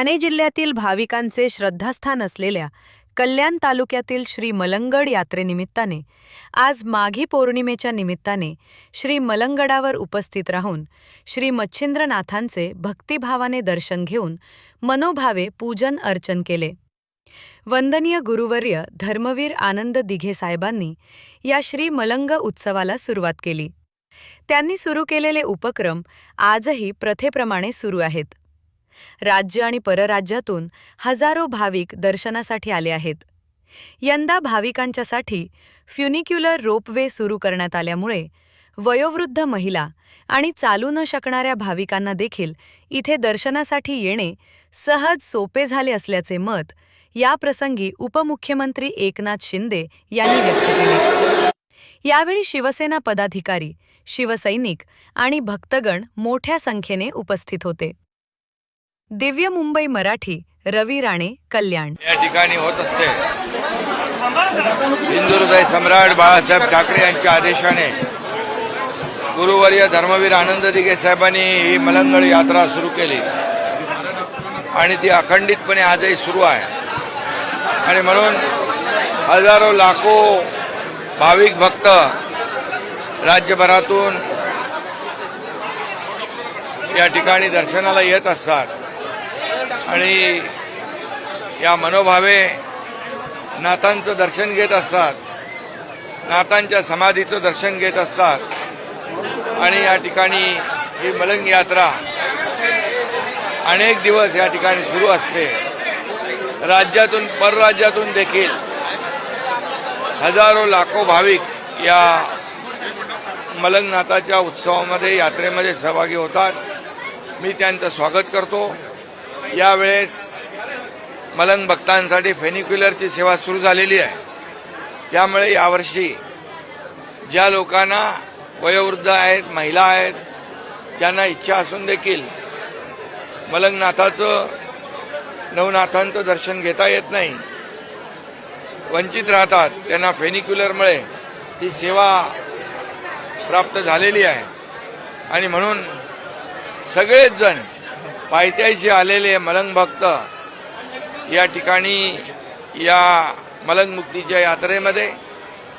ठाणे जिल्ह्यातील भाविकांचे श्रद्धास्थान असलेल्या कल्याण तालुक्यातील श्री मलंगड यात्रेनिमित्ताने आज माघी पौर्णिमेच्या निमित्ताने श्री मलंगडावर उपस्थित राहून श्री मच्छिंद्रनाथांचे भक्तिभावाने दर्शन घेऊन मनोभावे पूजन अर्चन केले। वंदनीय गुरुवर्य धर्मवीर आनंद दिघे साहेबांनी या श्री मलंग उत्सवाला सुरुवात केली। त्यांनी सुरू केलेले उपक्रम आजही प्रथेप्रमाणे सुरू आहेत। राज्य आणि परराज्यातून हजारो भाविक दर्शनासाठी आले आहेत। यंदा भाविकांच्यासाठी फ्युनिक्युलर रोपवे सुरू करण्यात आल्यामुळे वयोवृद्ध महिला आणि चालू न शकणाऱ्या भाविकांना देखील इथे दर्शनासाठी येणे सहज सोपे झाले असल्याचे मत या प्रसंगी उपमुख्यमंत्री एकनाथ शिंदे यांनी व्यक्त केले। यावेळी शिवसेना पदाधिकारी, शिवसैनिक आणि भक्तगण मोठ्या संख्येने उपस्थित होते। दिव्य मुंबई मराठी, रवी राणे, कल्याण। या ठिकाणी होत असते हिंदू हृदय सम्राट बाळासाहेब ठाकरे यांच्या आदेशाने गुरुवर्य धर्मवीर आनंद दिघे साहेबांनी ही मलंगड यात्रा सुरू केली आणि ती अखंडितपणे आजही सुरू आहे। आणि म्हणून हजारो लाखो भाविक भक्त राज्यभरातून या ठिकाणी दर्शनाला येत असतात आणि या मनोभावे नाथांचं दर्शन घेत असतात, नाथांच्या समाधीचं दर्शन घेत असतात। आणि या ठिकाणी ही मलंग यात्रा अनेक दिवस या ठिकाणी सुरू असते। राज्यातून परराज्यातून देखील हजारो लाखो भाविक या मलंगनाथाच्या उत्सवामध्ये, यात्रेमध्ये सहभागी होतात। मी त्यांचं स्वागत करतो। यावेळेस मलंग भक्तांसाठी फेनिक्युलरची सेवा सुरू झालेली आहे, त्यामुळे यावर्षी ज्या लोकांना वयोवृद्ध आहेत, महिला आहेत, ज्यांना इच्छा असून देखील मलंगनाथाचं, नवनाथांचं दर्शन घेता येत नाही, वंचित राहतात, त्यांना फेनिक्युलरमुळे ही सेवा प्राप्त झालेली आहे। आणि म्हणून सगळेच जण पायथ्याशी आलेले मलंग भक्त या ठिकाणी या मलंग मुक्तीच्या यात्रेमध्ये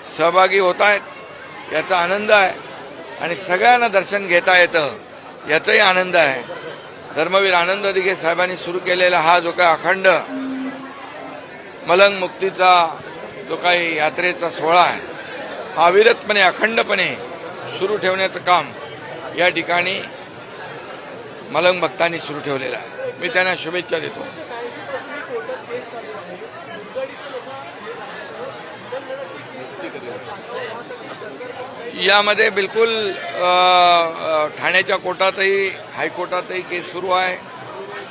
सहभागी होत आहेत। याचा आनंद आहे आणि सगळ्यांना दर्शन घेता येतं याचाही आनंद आहे। धर्मवीर आनंद दिघे साहेबांनी सुरू केलेला हा जो काही अखंड मलंग मुक्तीचा जो काही यात्रेचा सोहळा आहे, हा अविरतपणे अखंडपणे सुरू ठेवण्याचं काम या ठिकाणी मलंग भक्तांनी सुरू ठेवलेला आहे। मी त्यांना शुभेच्छा देतो। यामध्ये बिलकुल ठाण्याच्या कोर्टातही, हायकोर्टातही केस सुरू आहे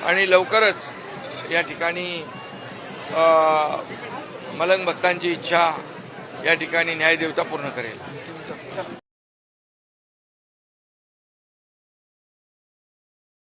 आणि लवकरच या ठिकाणी मलंग भक्तांची इच्छा या ठिकाणी न्यायदेवता पूर्ण करेल।